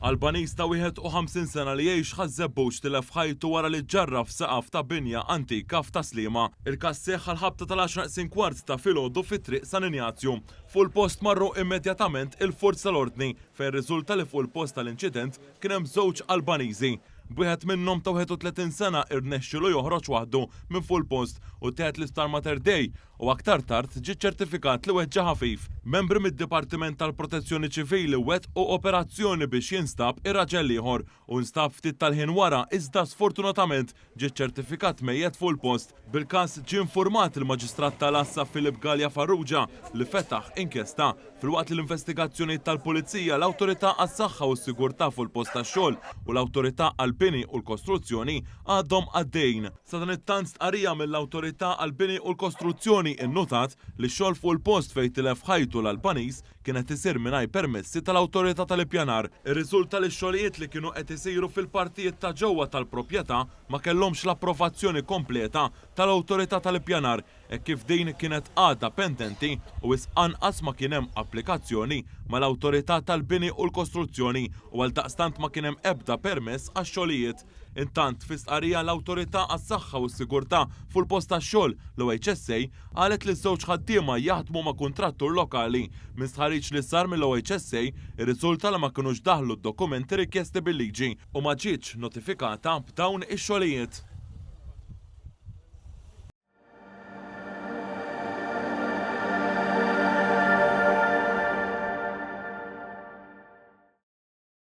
Albaniż ta' 51 sena li jgħix ħażebbux tilef ħajtu wara li ġarraf saqaf ta' binja antika f'Taslima. Il-każ seħħ ħabta tal-10 kwart ta' filgħodu fit-triq San Ignazju. Fuq il-post marru immedjatament il-forz tal-ordni fejn riżulta li fuq il-post tal-inċident kien hemm żewġ Albaniżi. Wieħed minnhom ta' 31 sena irnexxielu joħroġ waħdu minn fuq il-post u teħet l-isptar Mater Dei u aktar tard ġie ċertifikat li weġġa ħafif. Membri mid-Dipartiment tal-Protezzjoni Ċivili wettqu operazzjoni biex jinstab ir-raġel ieħor u nstab ftit tal-ħin wara iżda sfortunatament ġie ċertifikat mejjed fuq il-post. Bil-każ ġie infurmat il-Maġistrat tal-Assa Filip Galja Farrugia li fetaħ inkjesta. Filwaqt l-investigazzjoni tal-Pulizija, l-Awtorità għas-Saħħa u s-Sigurtà fuq il-post tax-xogħol u l-Awtorità għall-Bini u l-Kostruzzjoni għadhom għaddejn. Sa dan it-tant stqarrija mill-Awtorità għall-Bini u l-Kostruzzjoni innotat li x-xogħol fuq il-post fejn tilef ħajtu l-Albaniż kienet isir mingħajr permessi tal-Awtorità tal-Ippjanar. Ir-riżulta li x-xogħlijiet li kienu qed isiru fil-partijiet ta' ġewwa tal-proprjetà ma kellhomx l-approvazzjoni kompleta tal-Awtorità tal-Ippjanar hekk kif din kienet għadha pendenti u anqas ma kien hemm applikazzjoni mal-Awtorità tal-Bini u l-Kostruzzjoni u għaldaqstant ma kien hemm ebda permess għax-xogħlijiet. Intant fi stqarrija l-Awtorità għas-Saħħa u s-Sigurtà fuq il-post tax-xogħol l-OHSA qalet li ż-żewġ ħaddiema jaħdmu ma' kuntrattur lokali. Minn stħarriġ li sar mill-OHSA irriżulta li ma kinux daħlu d-dokumenti rikjesti bil-liġi u ma ġietx notifikata b'dawn ix-xogħlijiet.